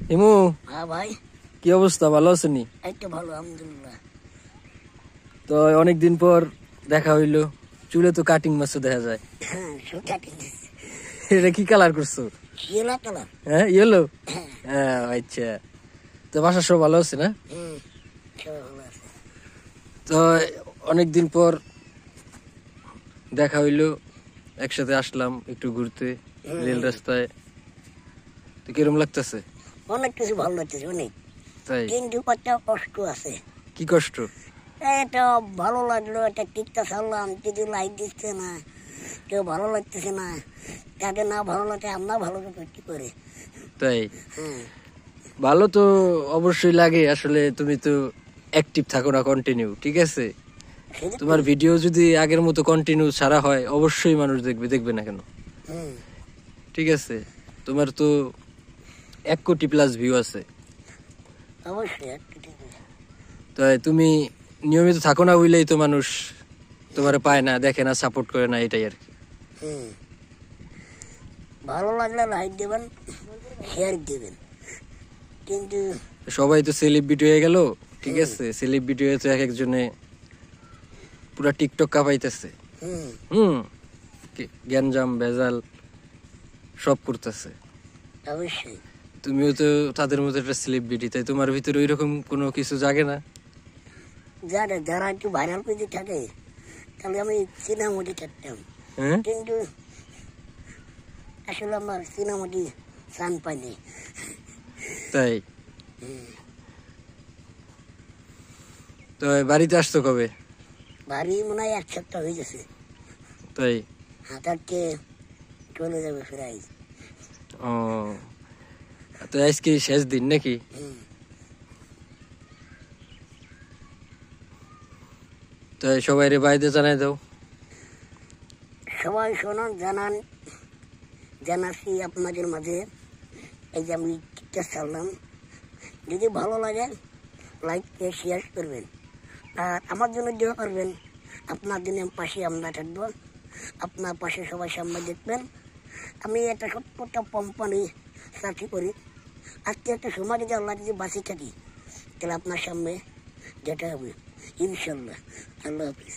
হিমু, হ্যাঁ ভাই, কি অবস্থা? ভালো আছেন? এই তো ভালো, আলহামদুলিল্লাহ। তো অনেকদিন পর দেখা হইলো, চুলে তো কাটিং মাছও দেখা যায়। হ্যাঁ, কাটিং দিচ্ছি। এটা কি কালার করছো? Yellow colour. হ্যাঁ, ইয়েলো। হ্যাঁ, আচ্ছা। তো বাসার সব ভালো আছে না? সবাই ভালো আছে। তো অনেকদিন পর দেখা হইলো, একসাথে আসলাম একটু ঘুরতে রেল রাস্তায়। তো কিরম লাগতেছে? অনেক কিছু ভালো লাগতেছে, অনেক। তাই? কিন্তু একটা কষ্ট আছে। কি কষ্ট? এটা ভালো লাগলো, একটা টিকটা ছাড়লাম, কিন্তু লাইক দিচ্ছে না, কেউ ভালো লাগতেছে না। তাকে না ভালো লাগে, আমরা ভালো কি করে? তাই? ভালো তো অবশ্যই লাগে, আসলে তুমি তো অ্যাক্টিভ থাকো না কন্টিনিউ, ঠিক আছে? তোমার ভিডিও যদি আগের মতো কন্টিনিউ ছাড়া হয়, অবশ্যই মানুষ দেখবে, দেখবে না কেন? ঠিক আছে, তোমার তো 1 কোটি প্লাস ভিউ আছে। অবশ্যই। তাই তুমি নিয়মিত থাকো না, বুঝলেই তো মানুষ তোমার পায় না, দেখে না, সাপোর্ট করে না, এটাই আর কি। ভালো লাগলে লাইক দেবেন, শেয়ার দিবেন। কিন্তু সবাই তো সেলিব্রিটি হয়ে গেল, ঠিক আছে? সেলিব্রিটি হয়ে তো এক একজনে পুরা টিকটক কাঁপাইতেছে। গ্যাঞ্জাম ভেজাল সব করতেছে। অবশ্যই তুমিও তো তাদের মতো একটা সেলিব্রিটি, তাই তোমার ভিতরে ওই রকম কোনো কিছু জাগে না? যারা একটু ভাইরাল করে থাকে, তাহলে আমি সিনেমাটি থাকতাম। কিন্তু আসলে আমার সিনেমাটি চান পাইনি। তাই? তো বাড়িতে আসতো কবে? বাড়ি মনে হয় 1 সপ্তাহ হয়ে গেছে। তাই? হাতারকে চলে যাবে ফেরাই। ও, তো আজকে শেষ দিন নাকি? তো সবাই রে বাইরে জানাই দাও। সবাই শোনান, জানাচ্ছি আপনাদের মাঝে। এই যে আমি টিকটা ছাড়লাম, যদি ভালো লাগে লাইক শেয়ার করবেন, আর আমার জন্য দোয়া করবেন। আপনার জন্য পাশে আমরা থাকবো, আপনার পাশে সবাই সামনে দেখবেন। আমি একটা ছোট্ট কোম্পানি চাকরি করি। আজকে একটা সময় যদি আল্লাহ যদি বাঁচে থাকি, তাহলে আপনার সামনে যেতে হবে ইনশাল্লাহ। আল্লাহ হাফিজ।